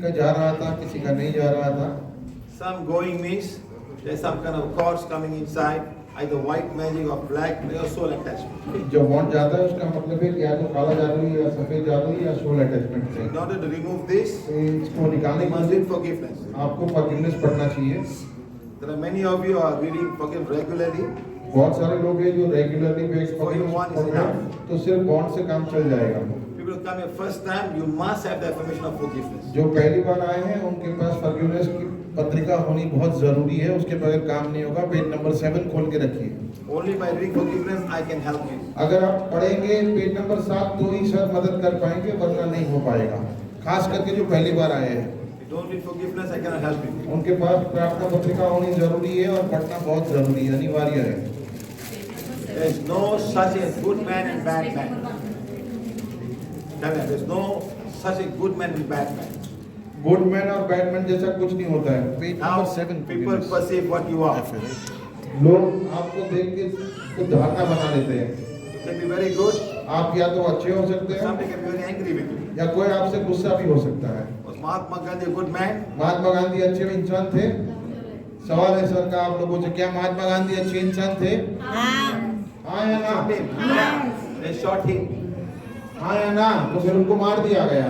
का जा रहा था, किसी का नहीं जा रहा था। Some going means there's some kind of cords coming inside, either white magic or black magic or soul attachment. जो वांट जाता है उसका मतलब है कि या तो काला जादू या सफेद जादू या सोल अटैचमेंट से। In order to remove this, इसको निकालने you के must लिए need forgiveness. आपको फॉरगिवनेस पढ़ना चाहिए। There are many of you are reading forgive regularly. बहुत सारे लोग हैं जो regularly base For you one is पढ़ रहे हैं, तो सिर्फ बॉन्ड से काम चल जाएगा। People who come here first time, you must have the affirmation of forgiveness. जो पहली बार आए हैं उनके पास फॉरगिवनेस की पत्रिका होनी बहुत जरूरी है, उसके बगैर काम नहीं होगा। पेज नंबर 7 खोल के रखिए। Only by reading forgiveness I can help you. अगर आप पढ़ेंगे पेज नंबर 7 तो ही सर मदद कर पाएंगे, वरना नहीं हो पाएगा। खास करके जो पहली बार आए हैं If you don't read forgiveness, I cannot help you. उनके पास प्रार्थना पत्रिका होनी जरूरी है और पढ़ना बहुत जरूरी है, अनिवार्य है। There is no such a good man and bad man. Tell me, there is no such a good man and bad man. Good man और बैड मैन जैसा कुछ नहीं होता है। Page Now number 7 people perceive what you are. लोग आपको देख के कुछ धारणा बना लेते हैं। You can be very good. आप या तो अच्छे हो सकते हैं Somebody can be very angry with you. या कोई आपसे गुस्सा भी हो सकता है। Was Mahatma Gandhi a good man? Mahatma Gandhi अच्छे इंसान थे? सवाल है सर का आप लोगों से, क्या महात्मा गांधी अच्छे इंसान थे? हाँ या ना? Shot him. They shot him. हाँ या ना? तो फिर उनको मार दिया गया।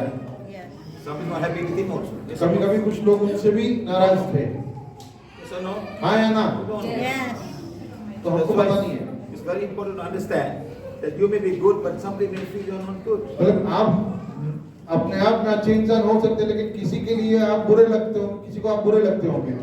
Some people are happy with him also. Yes or कभी no? कभी कुछ लोग उनसे भी नाराज थे। Yes or no? हाँ या ना? You don't know. Yes. तो हमको That's पता why नहीं है। it's very important to understand that you may be good, but somebody may feel you're not good. मतलब आप अपने आप में अच्छे इंसान हो सकते हैं, लेकिन किसी के लिए आप बुरे लगते हो, किसी को आप बुरे लगते होंगे।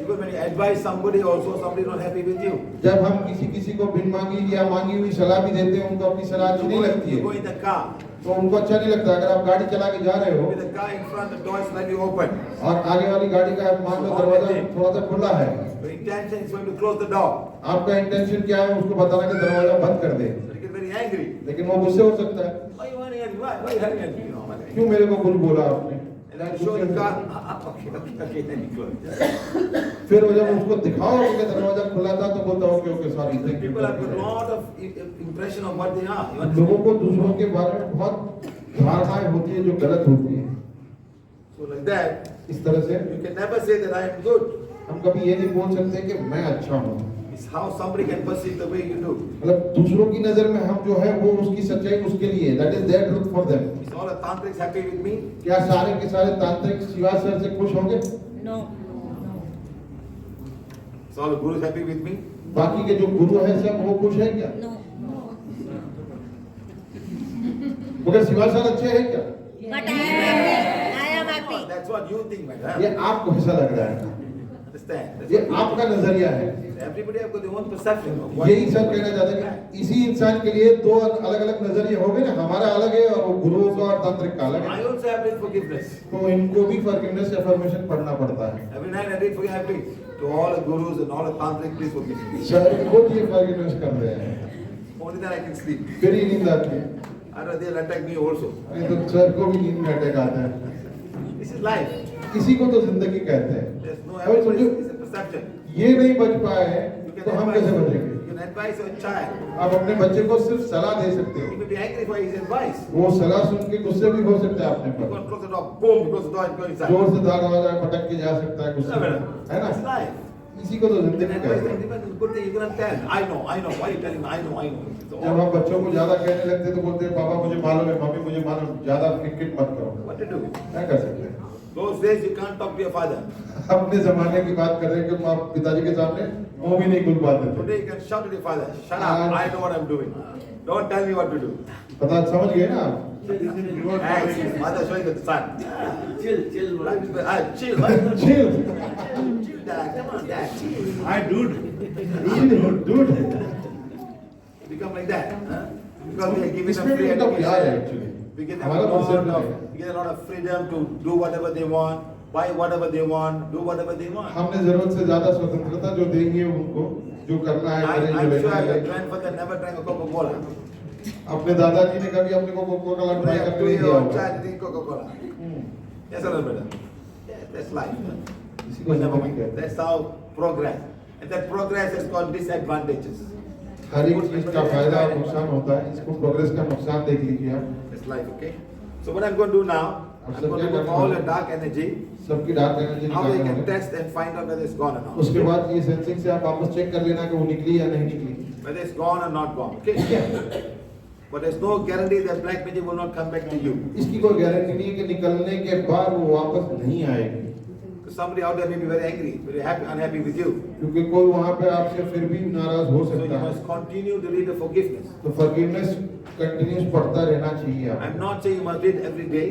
Because when you advise somebody also, somebody not happy with you. जब हम किसी को बिन मांगी या मांगी हुई सलाह भी देते हैं, उनको अपनी सलाह अच्छी नहीं लगती You है, go in the car. तो उनको अच्छा नहीं लगता। अगर आप गाड़ी चला के जा रहे हो With the car in front, the door is slightly open. और आगे वाली गाड़ी का मान लो दरवाजा थोड़ा सा खुला है, Your intention is going to close the door. आपका इंटेंशन क्या है? उसको बताना कि दरवाजा बंद कर दे, So you get very angry. लेकिन वो गुस्से हो सकता है। Why you want angry? Why you having angry? No, man. क्यों मेरे को कुछ बोला आपने? And then show the car. Okay, then you close. फिर वो जब उसको दिखाओ कि दरवाजा खुला था तो बोलता okay okay sorry thank People have got a you. lot of impression of what they are. You understand? लोगों को दूसरों के बारे में बहुत धारणाएं होती है जो गलत होती है। So like that, इस तरह से you can never say that I am good. हम कभी ये नहीं बोल सकते कि मैं अच्छा हूँ। It's how somebody can perceive the way you do. मतलब दूसरों की नजर में हम जो है वो उसकी सच्चाई उसके लिए, that is their truth for them. Is all the tantrics happy with me? क्या सारे के सारे तांत्रिक शिवा सर से खुश होंगे? No. Is all the gurus happy with me? बाकी के जो गुरु हैं सब वो खुश है क्या? No. मगर शिवा सर अच्छे हैं क्या? But I am happy. I am Oh, happy. that's what you think, man. ये आपको ऐसा लग रहा है, Understand? That's ये what you आपका नजरिया है। think. Everybody have got their own perception of what यही सब कहना चाहते हैं कि इसी इंसान के लिए दो अलग अलग नजरिए हो गए ना, हमारा अलग है और वो गुरुओं का और तांत्रिक का अलग I है। also have read forgiveness. तो इनको भी फॉरगिवनेस अफर्मेशन पढ़ना पड़ता है। Every night I read forgiveness. To all the gurus and all the tantrics, please forgive me. Sir खुद ये फॉरगिवनेस कर रहे हैं, Only then I can sleep. फिर ही नींद आती है। Otherwise they'll attack me also. नहीं तो सर को भी नींद में अटैक आता है। This is life. इसी को तो जिंदगी कहते हैं। There's no अभी everybody समझो, is a perception. ये नहीं बच पाए हैं You can तो हम advise, कैसे you बचेंगे? can advise your child. आप अपने बच्चे को सिर्फ सलाह दे सकते He हो, may be angry for his advice. वो सलाह सुन के गुस्से भी हो सकता है अपने You पर, go and close the door, boom, close the door and go inside. जोर से दरवाजा पटक के जा सकता है गुस्से में, है That's ना? life. इसी को तो You जिंदगी can advise कहते them, हैं। depends on good thing you can tell. I know. Why are you telling me? I know. So, जब हम बच्चों को ज्यादा कहने लगते हैं तो बोलते हैं पापा मुझे मालूम है, मम्मी मुझे मालूम, ज्यादा क्रिकेट मत करो। what to do? क्या कर सकते हैं? Those days you can't talk to your father. अपने जमाने की बात कर रहे हैं कि आप पिताजी के सामने मुंह भी नहीं खुल पाते थे। Today you can shout at your father. Shut up. I know what I'm doing. Don't tell me what to do. पता समझ गए ना आप? Hey, mother showing the son. Chill. Chill. What? Chill. Chill, dad. Come on, dad. Chill. I dude. Dude. Become like that. Huh? Because we are giving them इसमें भी free उनका प्यार है education. Actually. We give them हमारा concept है। we get a lot of freedom to do whatever they want, buy whatever they want, do whatever they want. हमने जरूरत से ज्यादा स्वतंत्रता जो देंगे उनको, जो करना है करें, जो I'm लेना sure है your लें। grandfather never drank a Coca-Cola. अपने दादाजी ने कभी अपने को कोका-कोला Today ट्राई a करने नहीं दिया 2-year-old होगा। child drink Coca-Cola. Yes or no, brother? Yeah, that's life. इसी को Never जिंदगी mind. कहते हैं। That's how progress. And that progress has got disadvantages. हर एक चीज का फायदा और नुकसान होता है, इसको प्रोग्रेस का नुकसान देख लीजिए आप। That's life, okay? So what I'm going to do now, अब I'm सब going क्या to look करना for all होगा? your dark energy, सबकी डार्क एनर्जी how they निकालना can होगा। test and find out whether it's gone or not. उसके बाद ये सेंसिंग से आप वापस चेक कर लेना कि वो निकली या नहीं निकली। Whether it's gone or not gone. Okay? ठीक है? But there's no guarantee that black magic will not come back to you. इसकी कोई गारंटी नहीं है कि निकलने के बाद वो वापस नहीं आएगी, Because somebody out there may be very angry, very happy, unhappy with you. क्योंकि कोई वहाँ पे आपसे फिर भी नाराज हो So you सकता है। must continue to read the forgiveness. तो फॉरगिवनेस कंटिन्यूस पढ़ता रहना चाहिए आपको। I'm not saying you must read every day.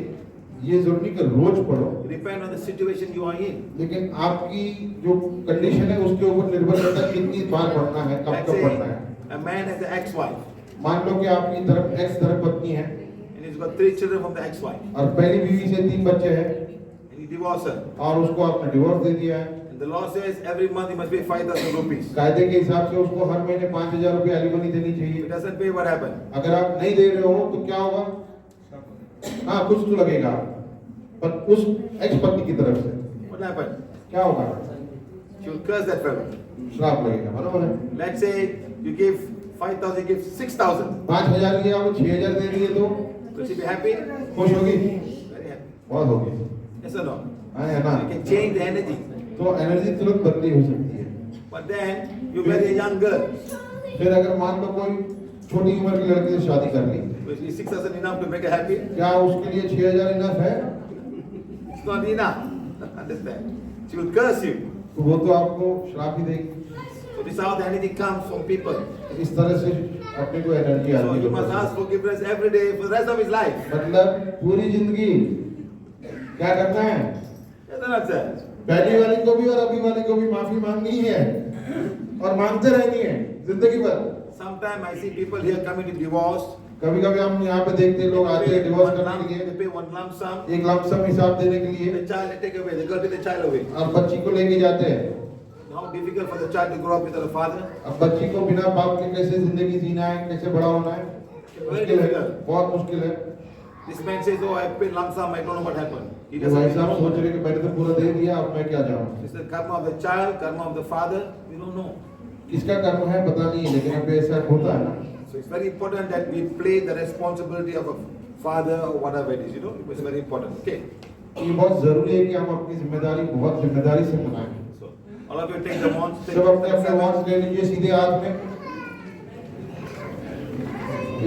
ये जरूरी कि रोज पढ़ो, It depends on the situation you are in. लेकिन आपकी जो कंडीशन है उसके ऊपर निर्भर करता है कितनी बार पढ़ना है, कब Let's कब say पढ़ना है। a man has an ex-wife मान लो कि आपकी तरफ एक्स तरफ पत्नी है and he's got 3 children from the ex-wife और पहली बीवी से 3 बच्चे हैं and he divorced her. और उसको आपने डिवोर्स दे दिया है। And the law says every month he must pay 5,000 rupees. कायदे के हिसाब से उसको हर महीने 5,000 रुपए एलिमनी देनी If he चाहिए। doesn't pay, what happens? अगर आप नहीं दे रहे हो तो क्या होगा? हाँ, कुछ तो लगेगा, पर उस एक्स पत्नी की तरफ से What happens? क्या होगा? She will curse that fellow. श्राप लगेगा, बराबर है? Let's say you give 5,000, you give 6,000. 5,000 की आपको 6,000 दे दिए तो Will she be happy? खुश होगी? Very happy. बहुत होगी। Yes or no? हाँ है ना? You can change the energy. तो एनर्जी तुरंत बदली हो सकती है। But then you marry a young girl. फिर अगर मान लो कोई छोटी उम्र की लड़की से शादी कर ली, Is 6,000 enough to make her happy? क्या उसके लिए 6,000 इनफ है? It's not enough. Understand? She will curse you. तो वो तो आपको श्राप ही देगी। So this is how the energy comes from people. इस तरह से अपने को एनर्जी So आती you must है। ask forgiveness every day for the rest of his life. मतलब पूरी जिंदगी क्या करना है? Yes or not, sir? पहली वाली को भी और अभी वाली को भी माफी मांगनी है और मांगते रहनी है जिंदगी भर। Sometimes I see people here coming to divorce. कभी कभी हम यहाँ पे देखते हैं लोग आते हैं डिवोर्स करने के They लिए, pay one lump sum. एक लमसम हिसाब देने के लिए The child they take away. The girl take the child away. और बच्ची को लेके जाते हैं। How difficult for the child to grow up without a father. अब बच्ची को बिना बाप के कैसे जिंदगी जीना है, कैसे बड़ा होना है, मुश्किल है, बहुत मुश्किल है। This man says, "Oh, I paid lump sum. I don't know what happened." He तो भाई doesn't साहब सोच know. रहे कि मैंने तो पूरा दे दिया, अब मैं क्या जाऊँ? It's the karma of the child, karma of the father. We don't know. किसका कर्म है पता नहीं, लेकिन अब ऐसा होता है ना। So it's very important that we play the responsibility of a father or whatever it is. You know, it's very important. Okay. ये बहुत जरूरी है कि हम अपनी जिम्मेदारी बहुत जिम्मेदारी से मनाएं। So all of you take the wands. Take सब अपने अपने the वॉन्ट्स ले लीजिए सीधे हाथ में।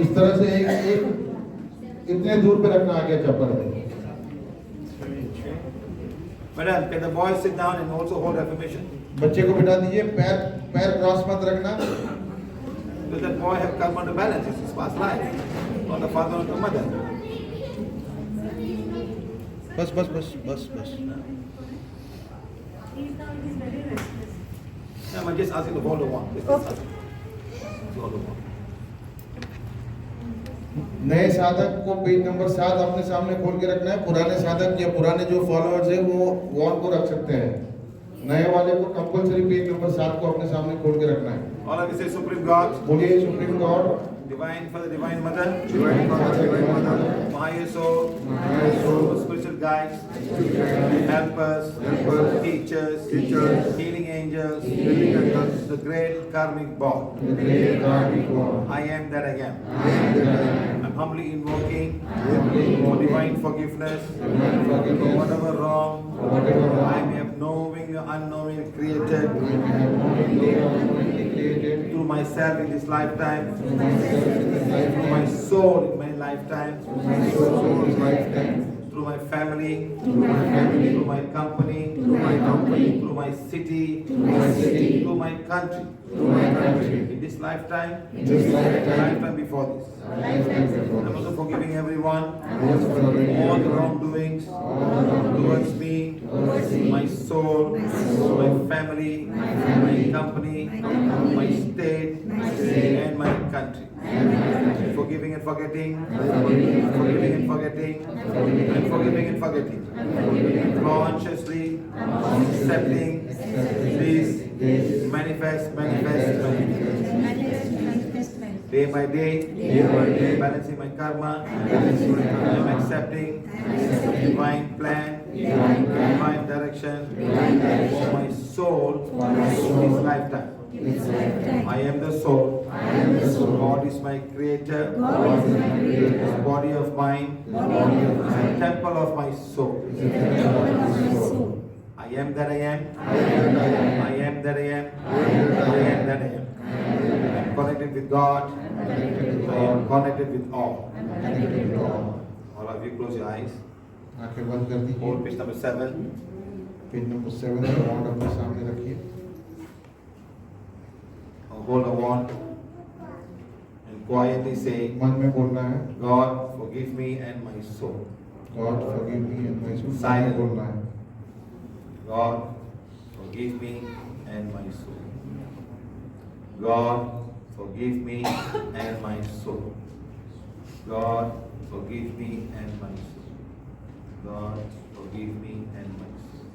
इस तरह से एक इतने दूर पे रखना आगे चप्पल है। Madam, can the boys sit down and also hold affirmation? बच्चे को बिठा दीजिए, पैर पैर क्रॉस मत रखना। Does that boy have karma to balance? It's his past life, not the father or the mother. बस बस बस बस बस। No, I'm just asking to hold the wand. Just hold the wand. नए साधक को पेज नंबर 7 अपने सामने खोल के रखना है। पुराने साधक या पुराने जो फॉलोअर्स है वो वॉल को रख सकते हैं। नए वाले को कंपलसरी पेज नंबर 7 को अपने सामने खोल के रखना है। All of you say Supreme God, बोलिए supreme God, Divine Father, Divine Mother, divine father, divine mother, my soul, my soul, spiritual guides, helpers, teachers, healing angels, the great karmic bond. the great karmic God. I am that I am. I am that I am. I'm humbly invoking Humbly for invoking divine forgiveness divine for forgiveness whatever wrong for whatever wrong I may have knowingly or unknowingly created I have knowingly or unknowingly created through myself in this lifetime, through myself in this through my lifetime, soul in my lifetime, through my soul in this lifetime, through my family, through my family, through my company, through my company, through my city, through my city, through my country, through my country, in this lifetime, in this lifetime, lifetime before this. lifetime before I'm this. also forgiving everyone, I was forgiving all the everyone, wrongdoings all the wrongdoings towards me, towards me, my soul, my family, my company, my state, and my country. Forgiving and forgetting, forgiving and forgetting, and forgiving and forgetting. Consciously accepting this manifest. Day by day, balancing my karma, I'm accepting divine plan, divine direction for my soul in this lifetime. I am the soul. God is my creator. This body of mine is a temple of my soul. I am that I am. I am that I am. I am that I am. I am connected with God. I am connected with all. All of you close your eyes. आंखें बंद कर Hold दीजिए. page number 7. Page number 7 का wand अपने सामने रखिए. Hold a wand and quietly say, मन में बोलना है. God, forgive me and my soul. God forgive me and my soul. Silent. बोलना है. God, forgive me and my soul. God, forgive me and my soul. God, forgive me and my soul. God, forgive me and my soul.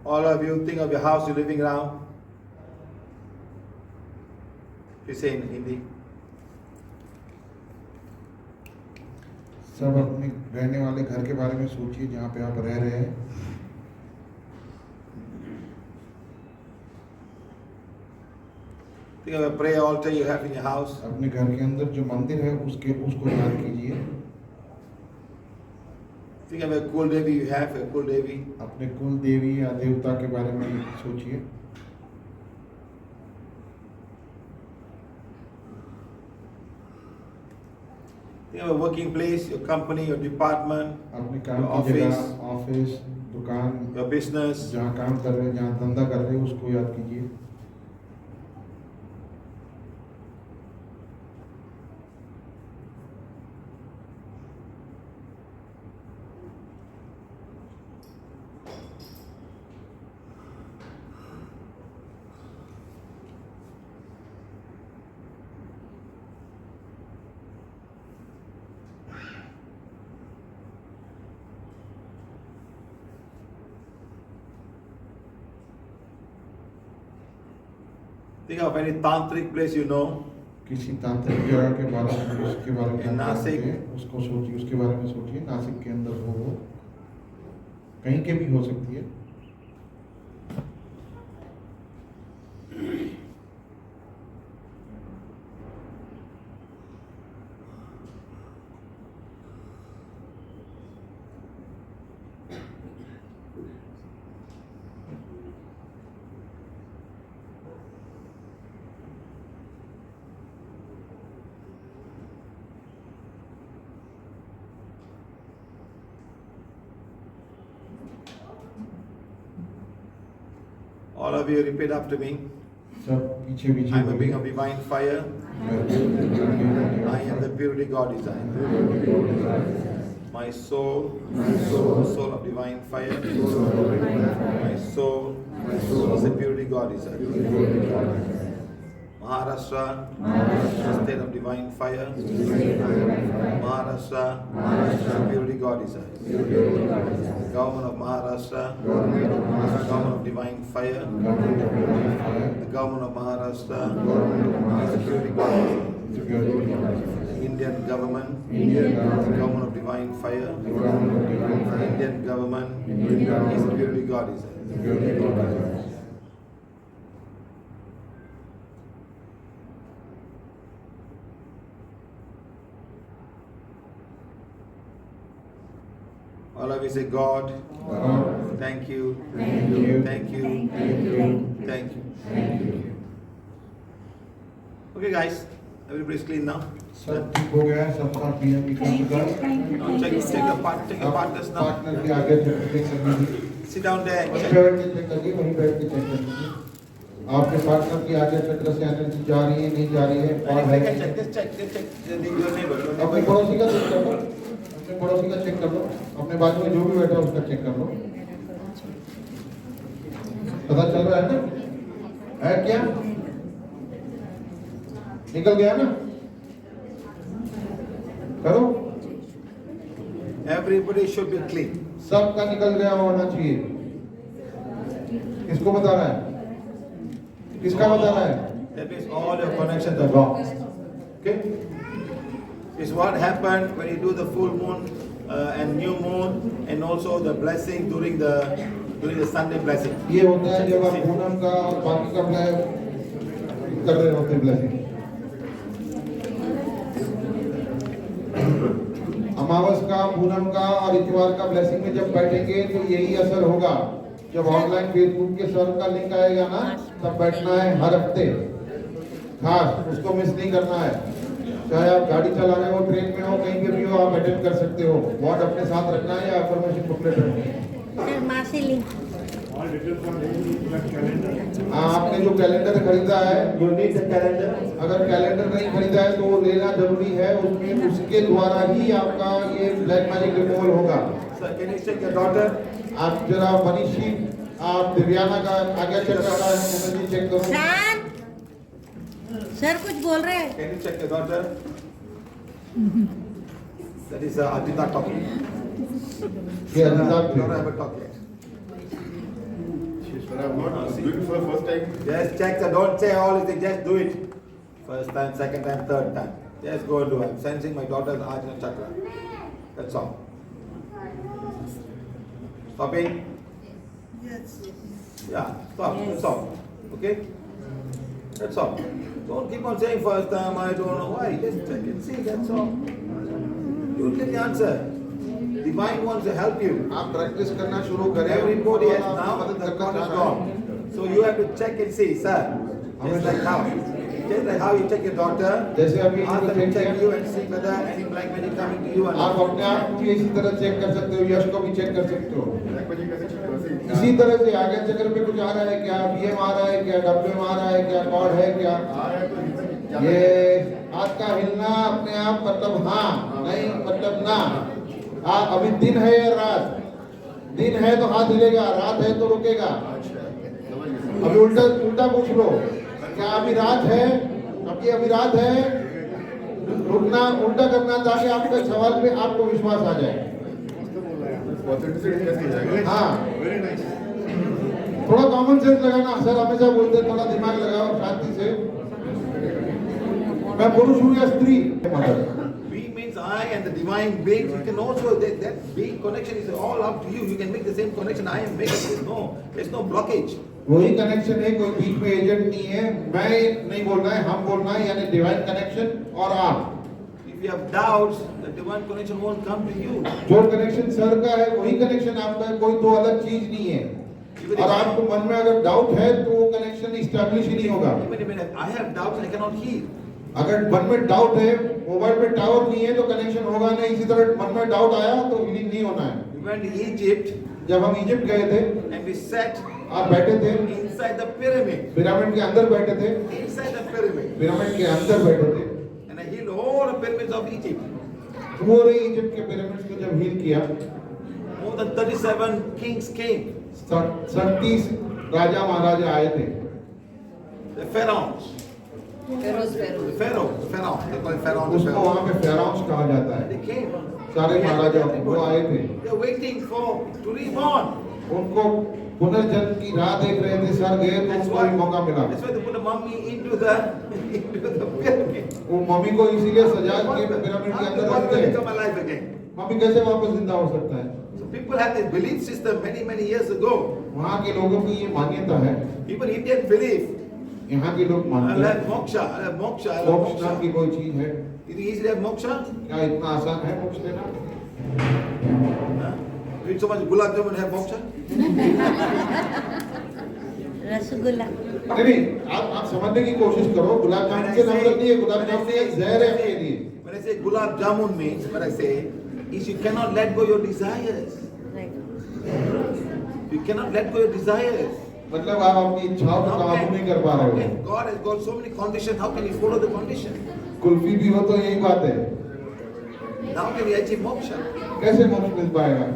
All of you think of your house you're living around. You say in Hindi. सब अपने रहने वाले घर के बारे में सोचिए जहाँ पे आप रह रहे हैं. Think of a prayer altar you have in your house. अपने घर के अंदर जो मंदिर है उसको याद कीजिए. Think of a Kul Devi you have, a Kul Devi. अपने कुल देवी या देवता के बारे में सोचिए. Think of a working place, your company, your department, अपने काम your की जगह, office, ऑफिस, दुकान, your business. जहाँ काम कर रहे हैं, जहाँ धंधा कर रहे हैं, उसको याद कीजिए. Think of any tantric place you know. किसी तांत्रिक जगह के बारे में उसके बारे में In जानते Nasik. हैं, उसको सोचिए, उसके बारे में सोचिए. नासिक के अंदर हो वो, कहीं के भी हो सकती है. All of you repeat after me. सब पीछे पीछे I am a being बोलिए. of divine fire. I am the purity God design. My soul, soul of divine fire. My soul is the purity God design. Maharashtra, state of divine fire. Maharashtra, purity God design. Government of Maharashtra, government of divine fire. The government of Maharashtra is the purity God. Indian government, government of divine fire. Indian government is the purity God design. All of you say, God, God, thank you, thank you, thank you, thank you, thank you. thank you. Okay, guys, everybody's clean now. सब ठीक हो गया है, सबका PM निकल चुका है। Now check your partners now. Partner के आगे चेक कर लीजिए। Sit down there. वहीं Check. बैठ के चेक करिए, वहीं बैठ के चेक कर लीजिए। आपके पार्टनर की आगे चक्र से एनर्जी जा रही है, नहीं जा रही है, और Anybody can है। check. Just check. Just check. Your neighbor. अपने पड़ोसी का चेक कर लो, अपने पड़ोसी का चेक कर लो, अपने बाजू में जो भी बैठा है उसका चेक कर लो। पता चल रहा है ना? है क्या? निकल गया ना? करो। Everybody should be clean. सबका निकल गया होना चाहिए। किसको बता रहा है? किसका बता रहा है? That means all your connections are gone. Okay? It's what happened when you do the full moon and new moon, and also the blessing during the Sunday blessing. ये होता है जब आप पूनम का और बाकी का प्लान कर रहे होते हैं ब्लेसिंग। अमावस का, पूनम का और इतवार का ब्लेसिंग में जब बैठेंगे तो यही असर होगा। जब ऑनलाइन फेसबुक के सर का लिंक आएगा ना, तब बैठना है हर हफ्ते, खास उसको मिस नहीं करना है। चाहे आप गाड़ी चला रहे हो, ट्रेन में हो, कहीं पे भी हो, आप अटेंड कर सकते हो। वॉट अपने साथ रखना है या अफर्मेशन बुकलेट रखनी है। Sir, Masi link. आपने जो कैलेंडर खरीदा है, You need the calendar. अगर कैलेंडर नहीं खरीदा है तो वो लेना जरूरी है। उसमें उसके द्वारा ही आपका ये ब्लैक मैजिक रिमूवल होगा। Sir, can you check your daughter? आप जरा मनीषी, आप दिव्याना का आगे चेक करना है, मुझे चेक करो। सर कुछ बोल रहे हैं। Can you check your daughter? That is Adita talking. ये अल्लाह Don't ever talk yet. Doing for the first time. Just check. Don't say all these things. Just do it. First time, second time, third time. Just go and do it. I'm sensing my daughter's Ajna chakra. That's all. Stopping? Yes. Yeah, stop. That's all. Okay? That's all. Don't keep on saying first time, I don't know why. Just check and see. That's all. You'll get the answer. Divine wants to help you. आप practice करना शुरू करें। Everybody has और now आप the मदद card करना is चाह रहे हैं। gone. So you have to check and see, sir. Just like how? Just like how you check your daughter. जैसे अभी Ask them to check check किया। you and see whether any black magic coming to you or आप not. अपने आप को भी इसी तरह चेक कर सकते हो, यश को भी चेक कर सकते हो। Black magic कैसे check करो? इसी तरह से आगे चक्र पे कुछ आ रहा है क्या, बीएम आ रहा है क्या, डब्ल्यूएम आ रहा है क्या, कॉर्ड है क्या। आ रहा है तो क्या ये हाथ का हिलना अपने आप मतलब हाँ, नहीं मतलब ना। हाँ, अभी दिन है या रात? दिन है तो हाथ हिलेगा, रात है तो रुकेगा। अभी उल्टा उल्टा पूछ लो, क्या अभी रात है? अभी रात है, रुकना उल्टा करना ताकि आपके सवाल पे आपको विश्वास आ जाए। Authenticity test किया जाएगा। हाँ। Very nice. थोड़ा कॉमन सेंस लगाना, सर हमेशा बोलते हैं थोड़ा दिमाग लगाओ शांति से। मैं पुरुष हूँ या स्त्री? We means I and the divine being. You can also that being connection is all up to you. You can make the same connection I am making. There's no blockage. वही कनेक्शन है, कोई बीच में agent नहीं है। मैं नहीं बोलना है, हम बोलना है, यानी डिवाइन कनेक्शन और आप। If you have doubts, the divine connection won't come to you. जो कनेक्शन सर का है वही कनेक्शन आपका है, कोई दो अलग चीज नहीं है। और आपको मन में अगर डाउट है तो वो कनेक्शन इस्टेब्लिश ही नहीं होगा। Even if I have doubts, I cannot heal. अगर मन में डाउट है, मोबाइल में टावर नहीं है तो कनेक्शन होगा नहीं। इसी तरह मन में डाउट आया तो हीलिंग नहीं होना है। We went to Egypt जब हम इजिप्ट गए थे, and we sat आप बैठे थे inside the pyramid. पिरामिड के अंदर बैठे थे, Inside the pyramid. पिरामिड के अंदर बैठे थे। And I healed all the pyramids of Egypt. पूरे इजिप्ट के पिरामिड्स को जब हील किया, More than 37 kings came. 37 राजा महाराजा आए थे। The pharaohs. The pharaoh. They call it pharaoh. The उसको pharaoh. वहाँ पे फेराउंस कहा जाता है। They came. सारे महाराजा वो आए थे। They're waiting to reborn. उनको पुनर्जन्म की राह देख रहे थे। सर गए तो उनको भी मौका मिला। That's why they put a mummy into the pyramid. वो मम्मी को इसीलिए सजा के पिरामिड के How अंदर the body रखते will हैं। become alive again. मम्मी कैसे वापस जिंदा हो सकता है? So people had this belief system many years ago. वहाँ के लोगों की ये मान्यता है। People Indian believe. यहाँ के लोग I'll मानते have हैं moksha. I'll have moksha. I'll have मोक्ष नाम moksha. की कोई चीज है। You think easily have moksha? क्या इतना आसान है मोक्ष लेना? Huh? Eat so much gulab jamun have moksha? Rasgulla नहीं आप समझने की कोशिश करो गुलाब जामुन से नफरत नहीं है गुलाब जामुन एक जहर है आपके लिए When I say gulab jamun means, what I say is you cannot let go your desires. You cannot let go your desires. मतलब आप अपनी इच्छाओं को काबू नहीं कर पा रहे हो God has got so many conditions. How can you follow the condition? Kulfi भी हो तो यही बात है How can you achieve moksha? कैसे मोक्ष मिल पाएगा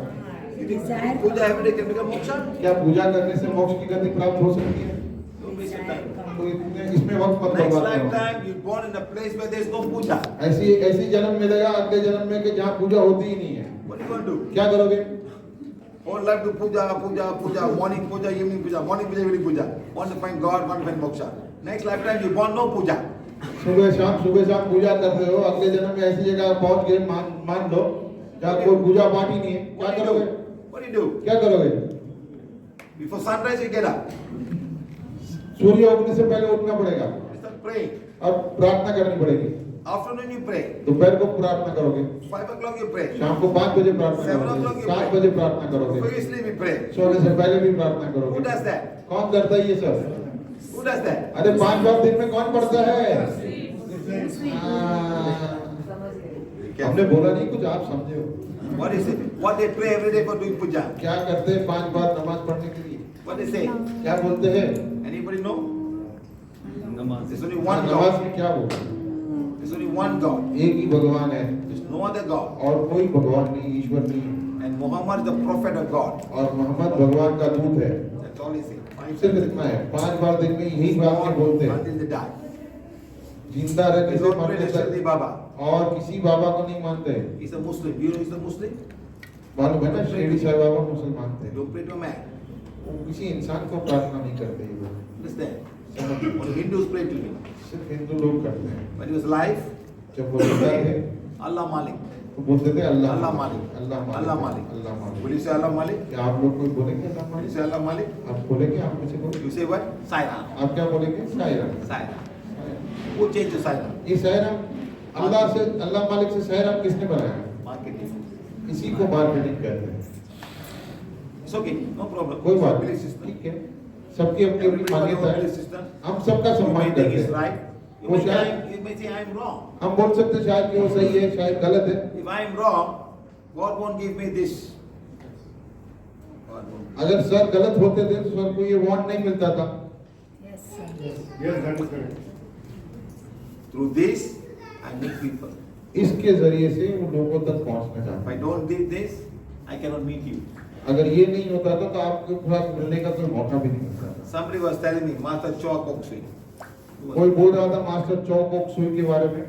You think puja every day can become moksha? क्या पूजा करने से मोक्ष की गति प्राप्त हो सकती है Don't waste your time. तो इसमें वक्त मत Next बर्बाद करो lifetime, you're born in a place where there is no puja. ऐसी जन्म मिलेगा अगले जन्म में कि जहाँ पूजा होती ही नहीं है What are you going to do? क्या करोगे Whole life do puja, puja, puja, morning puja, evening puja, morning puja, evening puja. Want to find God, want to find moksha. Next lifetime, you're born no puja. सुबह शाम पूजा कर रहे हो अगले जन्म में ऐसी जगह पहुंच गए मान लो जहाँ कोई पूजा पाठ ही नहीं है क्या करोगे What do you do? क्या करोगे Before sunrise, you get up. सूर्य उगने से पहले उठना पड़ेगा You start praying. और प्रार्थना करनी पड़ेगी Afternoon, you pray. दोपहर को प्रार्थना करोगे 5 o'clock, you pray. शाम को 5 बजे प्रार्थना 7 o'clock करोगे you 7 pray. बजे प्रार्थना करोगे Before you sleep, you pray. सोने से पहले भी प्रार्थना Who करोगे does that? कौन करता है ये सब Who does that? अरे 5 बार दिन में कौन पढ़ता है हमने बोला नहीं कुछ आप समझे हो What is it? What they pray every day for doing puja? क्या करते हैं 5 बार नमाज पढ़ने के लिए What they say? क्या बोलते हैं Anybody know? There's only one नमाज God. में क्या बोलते हैं There's only one God. एक ही भगवान है There's no other God. और कोई भगवान नहीं ईश्वर नहीं है And Muhammad is the prophet of God. और मोहम्मद भगवान का दूत है That's all he says. सिर्फ इतना है 5 बार दिन में यही बात में बोलते हैं Until they die. जिंदा रहने They से don't pray मरने to Shirdi तक Baba. और किसी बाबा को नहीं मानते He's a Muslim. You know he's a Muslim? मालूम है ना शिरडी साईं बाबा मुसलमान थे They don't pray to a man. वो किसी इंसान को प्रार्थना नहीं करते ये लोग Understand? Only Hindus pray to him. सिर्फ हिंदू लोग करते हैं When he was alive, जब वो जिंदा थे Allah Malik. तो बोलते थे अल्लाह Allah Malik. अल्लाह Allah मालिक Malik. अल्लाह मालिक Will you say Allah Malik? क्या आप लोग कोई बोलेंगे अल्लाह Will you मालिक say Allah Malik? आप बोलेंगे आप मुझे बोलेंगे You say what? Saira. आप क्या बोलेंगे Saira Saira. Who changed the Saira? ये सायरा अल्लाह मालिक से सायरा किसने बनाया Marketing. इसी को मार्केटिंग कहते हैं It's okay. No problem. कोई बात Belief नहीं system. ठीक है सबकी अपनी अपनी Everybody मान्यता has a है belief system. हम सबका You सम्मान may think करते it's हैं right. वो शायद You may say I'm wrong. हम बोल सकते हैं शायद कि वो सही है शायद गलत है If I'm wrong, God won't give me this. God won't. अगर सर गलत होते थे तो सर को ये वांट नहीं मिलता था Yes, that is correct. Through this, I meet people. इसके जरिए से वो लोगों तक पहुंचना If चाहता I don't do this, I cannot meet you. है अगर ये नहीं होता था तो आपके पास मिलने का कोई मौका भी नहीं मिलता था Somebody was telling me, Master Chok Oksui. कोई बोल रहा था मास्टर चौक ओक्सुई के बारे में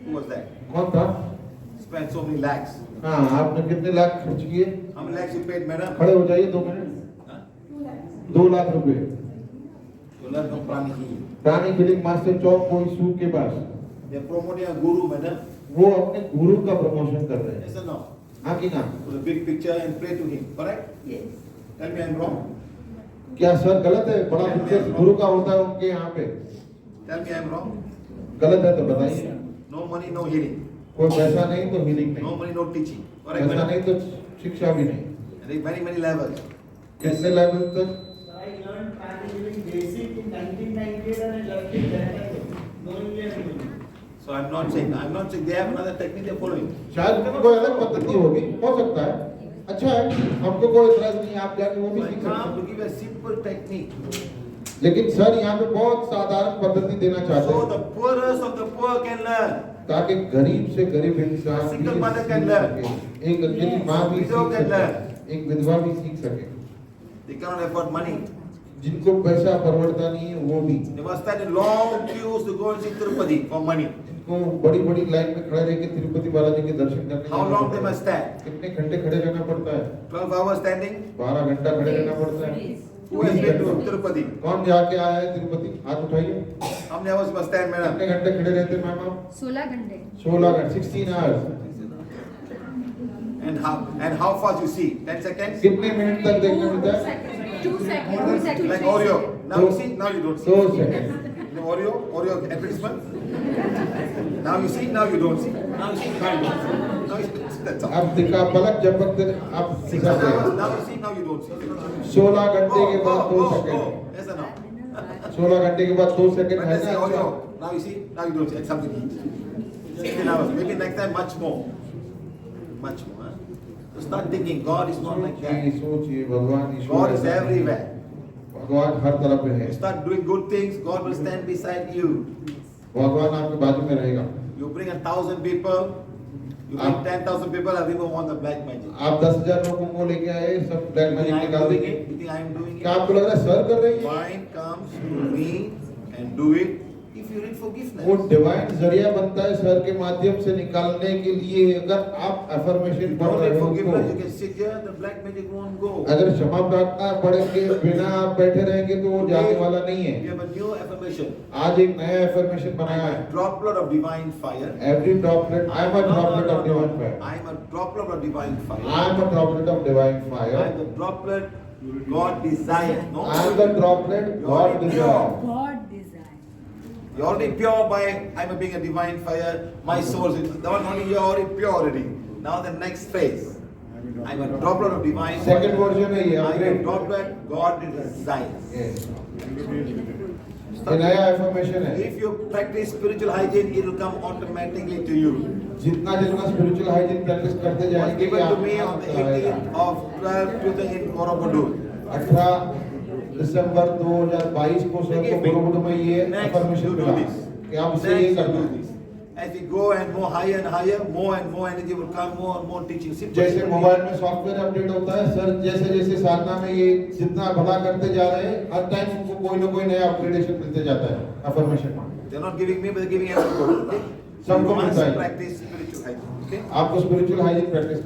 Who was that? कौन था Spent so many lakhs. हाँ आपने कितने लाख खर्च किए How many lakhs you paid, madam? खड़े हो जाइए 2 मिनट Huh? 2 लाख रुपए You learn from Prani Hi. प्राणी फिलिंग मास्टर चौक कोई सूख के पास They are promoting a guru, madam. वो अपने गुरु का प्रमोशन कर रहे हैं Yes or no? हाँ कि ना Put a big picture and pray to him. Correct? Yes. Tell me I'm wrong. क्या सर गलत है बड़ा पिक्चर गुरु का होता है उनके यहाँ पे Tell me I'm wrong. गलत है तो बताइए No money, no healing. कोई पैसा नहीं तो हीलिंग No नहीं money, no teaching. Correct, पैसा madam? नहीं तो शिक्षा भी नहीं And there are many, many levels. कितने लेवल तक I learned practically basic in 1998 and I left it there. Knowingly and unknowingly. So I'm not saying they have another technique they're following. शायद उनकी कोई अलग पद्धति होगी हो सकता है अच्छा है हमको कोई इतराज नहीं आप जाके वो भी So I सीख सकते come हैं to give a simple technique. लेकिन सर यहाँ पे बहुत साधारण पद्धति देना चाहते So हैं the poorest of the poor can learn. ताकि गरीब से गरीब इंसान भी Single mother सीख can learn. सके एक अकेली माँ भी Widow सीख can सके learn. एक विधवा भी सीख सके They cannot afford money. जिनको पैसा परवड़ता नहीं है वो भी They must stand in long queues to go and see Tirupati for money. जिनको बड़ी बड़ी लाइन में खड़े रह के तिरुपति बालाजी के दर्शन करने How जाना long पड़ता they है। must stand? कितने घंटे खड़े रहना पड़ता है 12 hours standing? 12 घंटा खड़े रहना पड़ता है Who has been to Tirupati? कौन जाके आया है तिरुपति हाथ उठाइए How many hours must stand, madam? कितने घंटे खड़े रहते हैं मैम आप 16 घंटे 16 घंटे 16 hours And how fast you see? 10 seconds? कितने मिनट तक देखने मिलता है 2 seconds. Like Oreo. Now you see, now you don't see. 2 second The Oreo advertisement. Now you see, now you don't see. Now you see, now you don't see. Now you see. That's all. अब दिखा पलक झपकते आप फिसल गए। Now you see, now you don't see. 16 घंटे के बाद 2 Go. Second, Yes or no? 16 घंटे के बाद 2 सेकंड When है they say, ना? oh, yo, now you see, now you don't see. It's something eat. 16 hours. Maybe next time much more. Much more. Huh? So start thinking, God is not like that. सोचिए भगवान ईश्वर God is ऐसा है। everywhere. भगवान हर तरफ पे है। You start doing good things, God will stand beside you. भगवान आपके बाजू में रहेगा। You bring 1,000 people, you bring 10,000 people, everyone want the black magic. आप 10,000 लोगों को लेके आए, सब black You think magic I am निकाल doing देंगे। it? You think I am doing क्या it? आपको लग रहा है सर कर रहे हैं? Divine comes to me and do it if you need वो forgiveness. डिवाइन जरिया बनता है सर के माध्यम से निकालने के लिए। अगर आप अफर्मेशन पढ़ Don't रहे need हो forgiveness, you तो can sit here, the black magic won't go. अगर क्षमा प्रार्थना पढ़ेंगे बिना आप बैठे रहेंगे तो वो जाने वाला नहीं We है। have a new affirmation. आज एक नया अफर्मेशन बनाया I'm है। a droplet of divine fire. Every droplet, I am a droplet of divine fire. I am a droplet of divine fire. I am a droplet of divine I fire. am the droplet God desires. No? I am the droplet God desires. God desire. You're already pure by I'm being a divine fire. My soul is the one only you're already pure already. Now the next phase. I'm a droplet of divine fire. Second version है ये I'm a upgrade। droplet God desires. Yes. ये नया affirmation है। If you practice spiritual hygiene, it will come automatically to you. जितना जितना spiritual hygiene practice करते It was जाएंगे given to me ये on the आपको आएगा। 18th of 12 in Borobudur. 18 दिसंबर 2022 को सर को बोरोबुडू में ये Next, अफर्मेशन you do मिला this. कि आप उसे ये Next, you करना do है। this. As you go and higher, more and more energy will come, more and more teaching. Simple. जैसे मोबाइल में सॉफ्टवेयर अपडेट होता है सर, जैसे जैसे साधना में ये जितना बड़ा करते जा रहे हैं हर टाइम उनको कोई ना कोई नया अपग्रेडेशन मिलते जाता है अफर्मेशन में। They're not giving me, but they're giving everybody. Okay? So सबको you must मिलता है। practice spiritual hygiene. Okay? आपको स्पिरिचुअल हाइजीन प्रैक्टिस